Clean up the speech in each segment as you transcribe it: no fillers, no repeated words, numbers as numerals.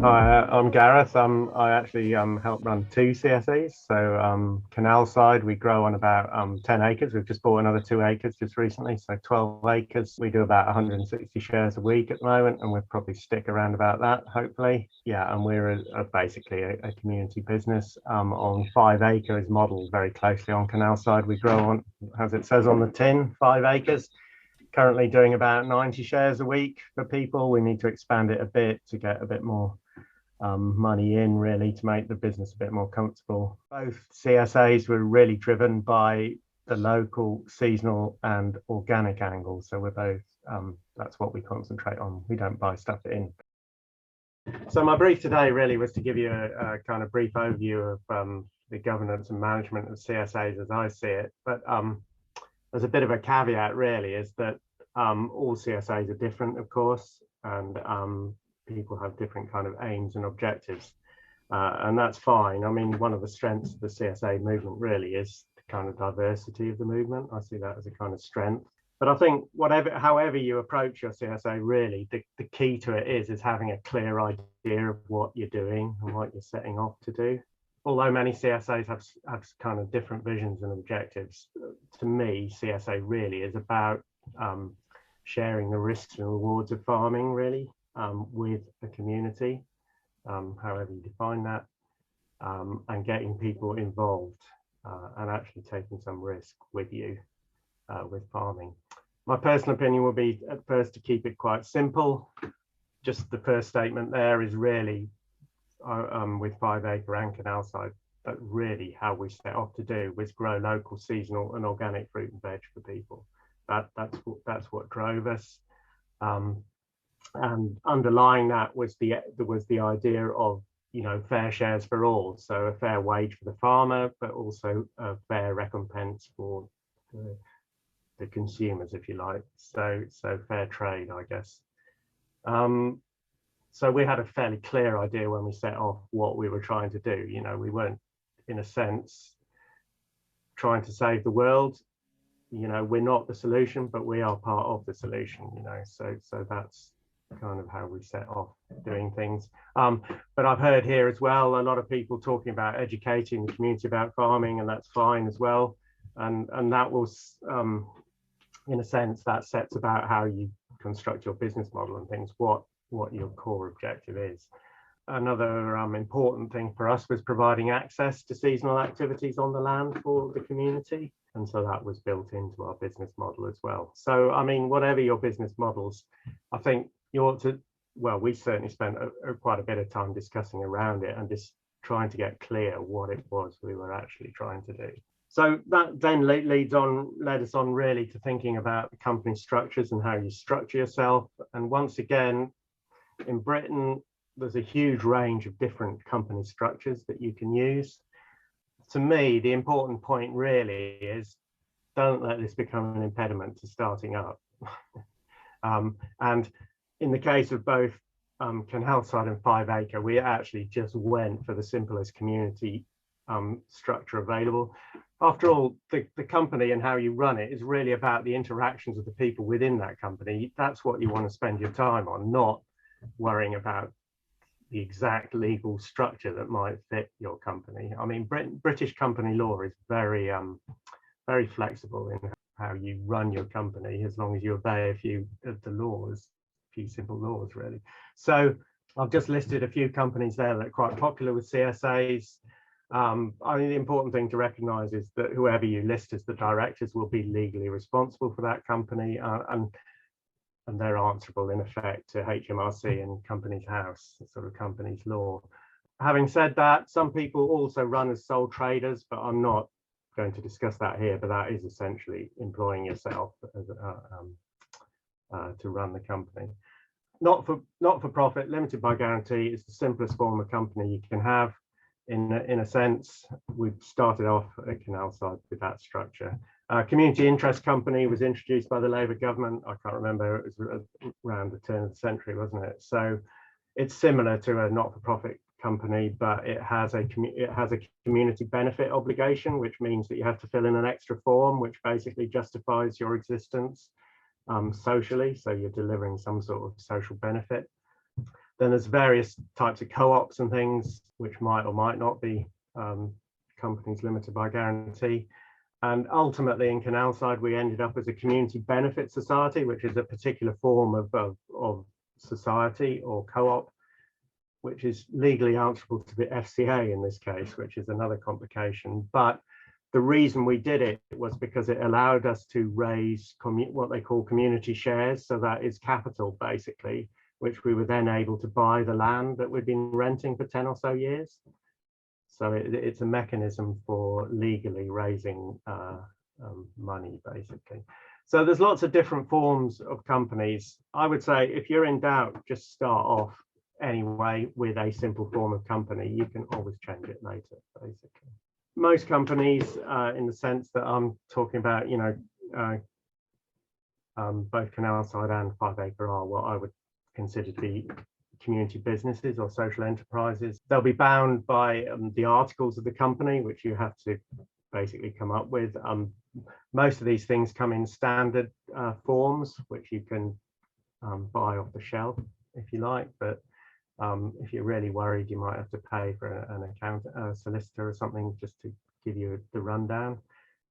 Hi, I'm Gareth. I actually help run two CSAs. So Canalside, we grow on about 10 acres. We've just bought another 2 acres just recently, so 12 acres. We do about 160 shares a week at the moment, and we'll probably stick around about that, hopefully. Yeah, and we're basically a community business on 5 acres, modelled very closely on Canalside. We grow on, as it says on the tin, 5 acres. Currently doing about 90 shares a week for people. We need to expand it a bit to get a bit more money in, really, to make the business a bit more comfortable. Both CSAs were really driven by the local, seasonal and organic angle. So we're both, that's what we concentrate on. We don't buy stuff in. So my brief today really was to give you a kind of brief overview of the governance and management of CSAs as I see it. But there's a bit of a caveat really, is that all CSAs are different, of course, and people have different kind of aims and objectives, and that's fine. I mean, one of the strengths of the CSA movement really is the kind of diversity of the movement. I see that as a kind of strength. But I think however you approach your CSA, really, the key to it is having a clear idea of what you're doing and what you're setting off to do. Although many CSAs have kind of different visions and objectives, to me, CSA really is about sharing the risks and rewards of farming, really, with the community, however you define that, and getting people involved and actually taking some risk with you with farming. My personal opinion will be, at first, to keep it quite simple. Just the first statement there is really with 5 acre and Canalside, but really how we set off to do was grow local, seasonal and organic fruit and veg for people. That's what drove us. And underlying that was the idea of, you know, fair shares for all, so a fair wage for the farmer, but also a fair recompense for the consumers, if you like. So fair trade, I guess. So we had a fairly clear idea when we set off what we were trying to do. You know, we weren't, in a sense, trying to save the world. You know, we're not the solution, but we are part of the solution, you know, so that's kind of how we set off doing things. But I've heard here as well a lot of people talking about educating the community about farming, and that's fine as well. And that was, in a sense, that sets about how you construct your business model and things, what your core objective is. Another important thing for us was providing access to seasonal activities on the land for the community. And so that was built into our business model as well. So, I mean, whatever your business models, I think you ought to, well, we certainly spent quite a bit of time discussing around it and just trying to get clear what it was we were actually trying to do. So that then led us on really to thinking about the company structures and how you structure yourself. And once again, in Britain, there's a huge range of different company structures that you can use. To me, the important point really is, don't let this become an impediment to starting up. And in the case of both Canalside and 5 acre, we actually just went for the simplest community structure available. After all, the company and how you run it is really about the interactions of the people within that company. That's what you want to spend your time on, not worrying about the exact legal structure that might fit your company. I mean, British company law is very flexible in how you run your company, as long as you obey a few of the laws, a few simple laws, really. So I've just listed a few companies there that are quite popular with CSAs. I mean, the important thing to recognise is that whoever you list as the directors will be legally responsible for that company, and they're answerable in effect to HMRC and Companies House, sort of companies law. Having said that, some people also run as sole traders, but I'm not going to discuss that here, but that is essentially employing yourself as to run the company. Not for profit, limited by guarantee is the simplest form of company you can have. In a sense, we've started off at Canalside with that structure. Community interest company was introduced by the Labour government. I can't remember, it was around the turn of the century, wasn't it? So it's similar to a not-for-profit company, but it has a community benefit obligation, which means that you have to fill in an extra form, which basically justifies your existence socially. So you're delivering some sort of social benefit. Then there's various types of co-ops and things, which might or might not be companies limited by guarantee. And ultimately in Canalside, we ended up as a community benefit society, which is a particular form of society or co-op, which is legally answerable to the FCA in this case, which is another complication. But the reason we did it was because it allowed us to raise what they call community shares. So that is capital, basically, which we were then able to buy the land that we'd been renting for 10 or so years. So it's a mechanism for legally raising money, basically. So there's lots of different forms of companies. I would say if you're in doubt, just start off anyway with a simple form of company. You can always change it later, basically. Most companies, in the sense that I'm talking about, both Canalside and 5 Acre are what I would consider to be community businesses or social enterprises. They'll be bound by the articles of the company, which you have to basically come up with. Most of these things come in standard forms, which you can buy off the shelf if you like, but if you're really worried, you might have to pay for an accountant, a solicitor or something, just to give you the rundown.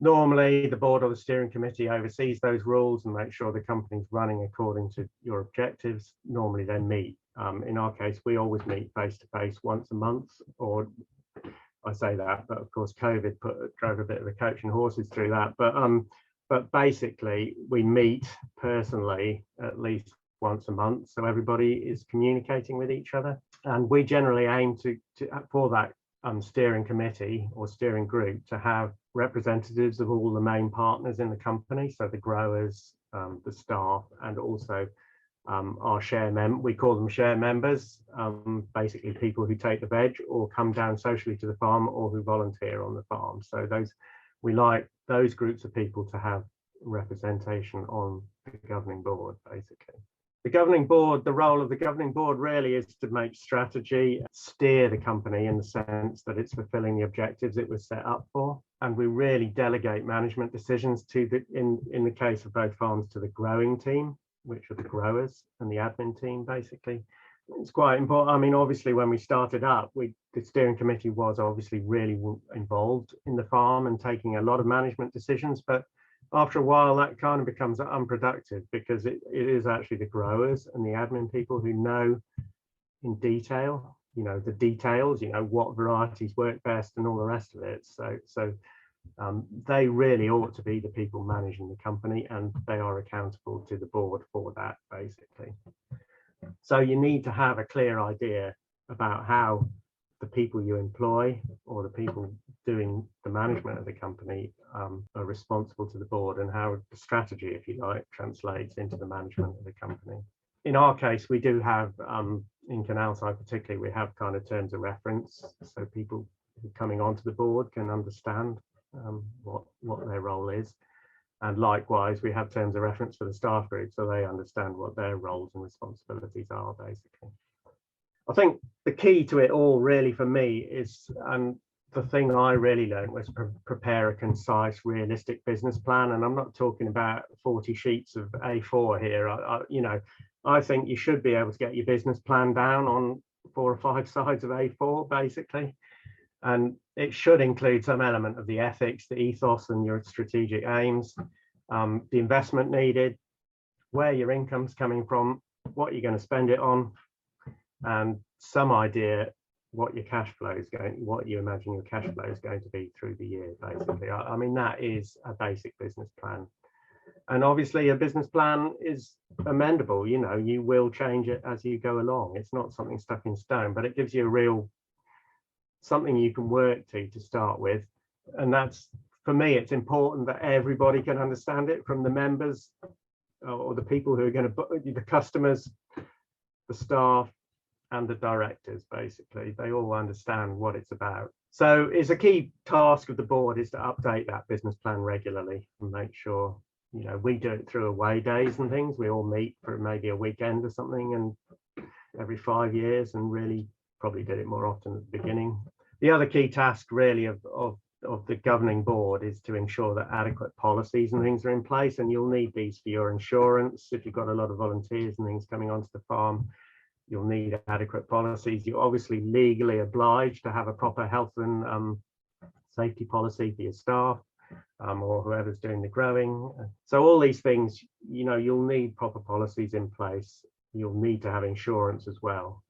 Normally, the board or the steering committee oversees those rules and make sure the company's running according to your objectives. Normally, they meet. In our case, we always meet face to face once a month, or I say that, but of course, COVID drove a bit of a coach and horses through that. But basically, we meet personally at least once a month, so everybody is communicating with each other. And we generally aim for that steering committee or steering group to have representatives of all the main partners in the company, so the growers, the staff, and also our we call them share members, basically people who take the veg or come down socially to the farm or who volunteer on the farm. So we like those groups of people to have representation on the governing board, basically. The governing board, the role of the governing board really is to make strategy, steer the company in the sense that it's fulfilling the objectives it was set up for. And we really delegate management decisions to in the case of both farms, to the growing team, which are the growers, and the admin team, basically. It's quite important. I mean, obviously, when we started up, the steering committee was obviously really involved in the farm and taking a lot of management decisions, but after a while, that kind of becomes unproductive because it is actually the growers and the admin people who know in detail, the details, what varieties work best and all the rest of it. So they really ought to be the people managing the company, and they are accountable to the board for that, basically. So you need to have a clear idea about how the people you employ or the people doing the management of the company are responsible to the board, and how the strategy, if you like, translates into the management of the company. In our case, we do have, in Canalside particularly, we have kind of terms of reference, so people coming onto the board can understand what their role is. And likewise, we have terms of reference for the staff group, so they understand what their roles and responsibilities are, basically. I think the key to it all really for me is, and the thing I really learned was prepare a concise, realistic business plan. And I'm not talking about 40 sheets of A4 here. I think you should be able to get your business plan down on 4 or 5 sides of A4, basically. And it should include some element of the ethics, the ethos, and your strategic aims, the investment needed, where your income's coming from, what you're going to spend it on, and some idea what your cash flow is what you imagine your cash flow is going to be through the year, basically. I mean, that is a basic business plan. And obviously a business plan is amendable, you will change it as you go along. It's not something stuck in stone, but it gives you a real something you can work to start with. And that's, for me, it's important that everybody can understand it, from the members or the people who are going to, the customers, the staff, and the directors. Basically, they all understand what it's about. So it's a key task of the board is to update that business plan regularly and make sure, we do it through away days and things. We all meet for maybe a weekend or something, and every 5 years, and really probably did it more often at the beginning. The other key task really of the governing board is to ensure that adequate policies and things are in place, and you'll need these for your insurance if you've got a lot of volunteers and things coming onto the farm. You'll need adequate policies. You're obviously legally obliged to have a proper health and safety policy for your staff or whoever's doing the growing. So all these things, you'll need proper policies in place. You'll need to have insurance as well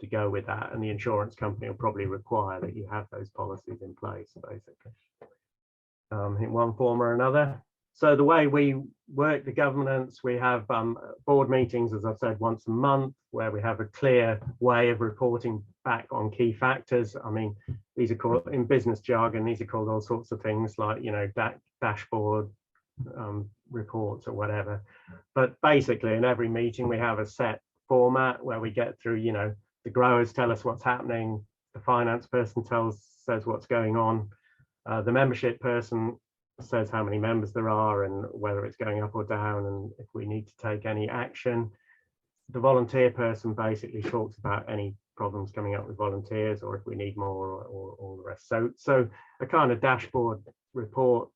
to go with that. And the insurance company will probably require that you have those policies in place, basically, in one form or another. So the way we work the governance, we have board meetings, as I've said, once a month, where we have a clear way of reporting back on key factors. I mean, these are called, in business jargon, these are called all sorts of things like, dashboard reports or whatever. But basically, in every meeting, we have a set format where we get through, the growers tell us what's happening, the finance person says what's going on, the membership person says how many members there are and whether it's going up or down and if we need to take any action. The volunteer person basically talks about any problems coming up with volunteers or if we need more or all the rest. So a kind of dashboard report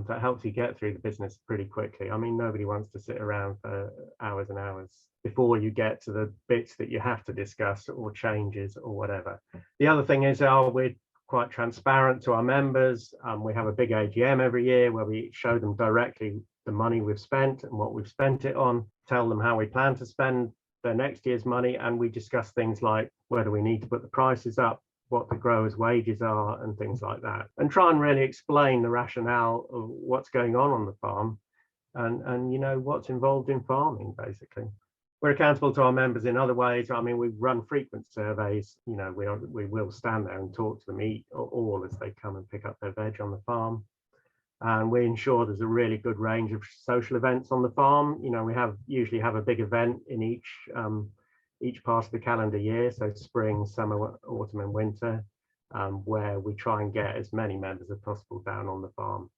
that helps you get through the business pretty quickly. I mean, nobody wants to sit around for hours and hours before you get to the bits that you have to discuss or changes or whatever. The other thing is we're quite transparent to our members. We have a big AGM every year where we show them directly the money we've spent and what we've spent it on, tell them how we plan to spend their next year's money, and we discuss things like whether we need to put the prices up, what the growers' wages are, and things like that, and try and really explain the rationale of what's going on the farm and what's involved in farming, basically. We're accountable to our members in other ways. I mean, we run frequent surveys. We will stand there and talk to them all as they come and pick up their veg on the farm. And we ensure there's a really good range of social events on the farm. We usually have a big event in each part of the calendar year, so spring, summer, autumn, and winter, where we try and get as many members as possible down on the farm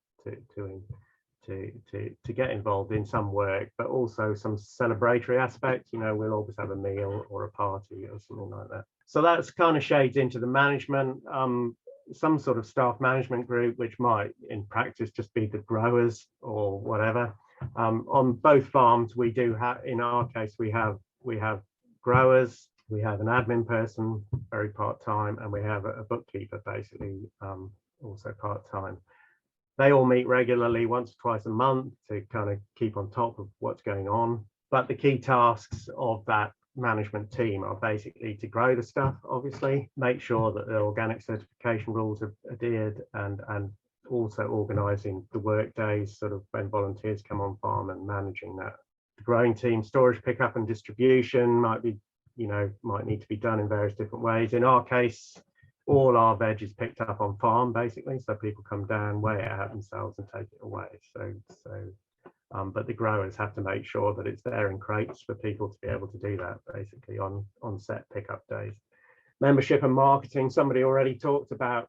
to get involved in some work, but also some celebratory aspects. We'll always have a meal or a party or something like that. So that's kind of shades into the management, some sort of staff management group, which might in practice just be the growers or whatever. On both farms, we do have, in our case, we have growers, we have an admin person, very part-time, and we have a bookkeeper, basically, also part-time. They all meet regularly once or twice a month to kind of keep on top of what's going on. But the key tasks of that management team are basically to grow the stuff, obviously, make sure that the organic certification rules are adhered, and also organising the work days, sort of when volunteers come on farm and managing that. The growing team, storage, pickup and distribution might need to be done in various different ways. In our case, all our veg is picked up on farm, basically, so people come down, weigh it out themselves and take it away. But the growers have to make sure that it's there in crates for people to be able to do that, basically, on set pickup days. Membership and marketing, somebody already talked about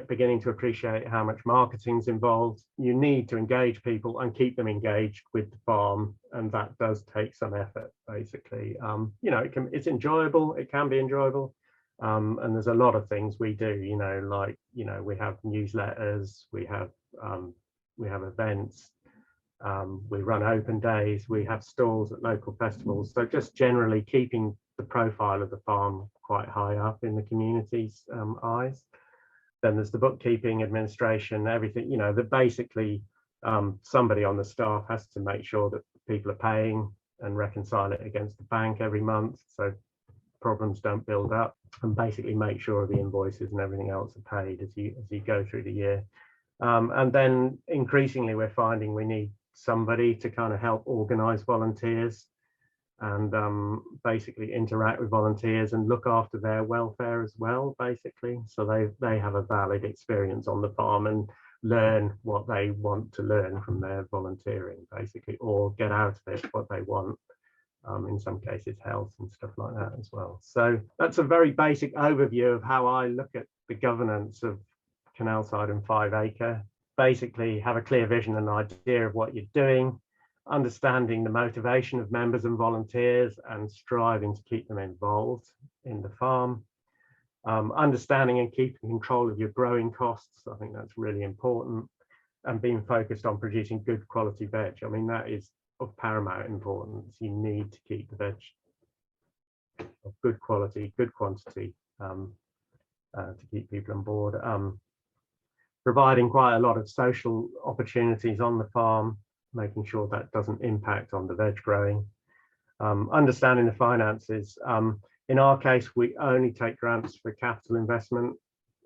beginning to appreciate how much marketing's involved. You need to engage people and keep them engaged with the farm, and that does take some effort, basically. It's enjoyable, it can be enjoyable. And there's a lot of things we do, we have newsletters, we have events, we run open days, we have stalls at local festivals. So just generally keeping the profile of the farm quite high up in the community's eyes. Then there's the bookkeeping, administration, everything, that basically somebody on the staff has to make sure that people are paying and reconcile it against the bank every month, so problems don't build up, and basically make sure the invoices and everything else are paid as you go through the year. And then increasingly we're finding we need somebody to kind of help organize volunteers and basically interact with volunteers and look after their welfare as well, basically, so they have a valid experience on the farm and learn what they want to learn from their volunteering, basically, or get out of it what they want. In some cases health and stuff like that as well. So that's a very basic overview of how I look at the governance of Canalside and 5 Acre. Basically have a clear vision and idea of what you're doing, understanding the motivation of members and volunteers and striving to keep them involved in the farm, understanding and keeping control of your growing costs. I think that's really important, and being focused on producing good quality veg. I mean, that is of paramount importance. You need to keep the veg of good quality, good quantity to keep people on board. Providing quite a lot of social opportunities on the farm, making sure that doesn't impact on the veg growing. Understanding the finances. In our case, we only take grants for capital investment.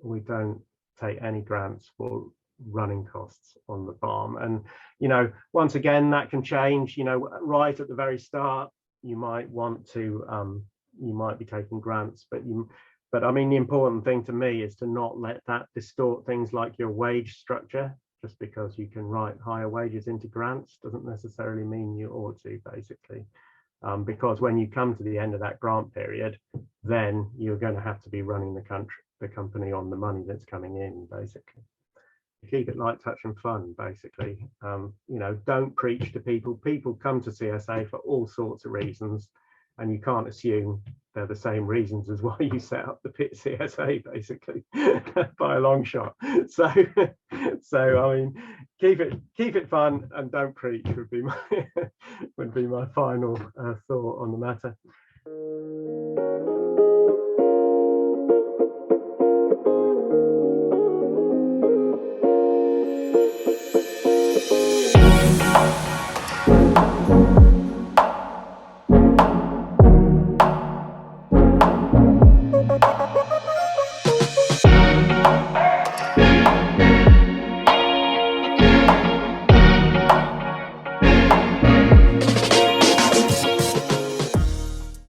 We don't take any grants for running costs on the farm. And, you know, once again, that can change. You know, right at the very start, you might want to, you might be taking grants, but I mean, the important thing to me is to not let that distort things like your wage structure. Just because you can write higher wages into grants doesn't necessarily mean you ought to, basically. Because when you come to the end of that grant period, then you're going to have to be running the company on the money that's coming in, basically. Keep it light touch and fun, basically. You know, don't preach to people. People come to CSA for all sorts of reasons, and you can't assume they're the same reasons as why you set up the pit CSA, basically, by a long shot. So I mean, keep it fun and don't preach would be my final thought on the matter.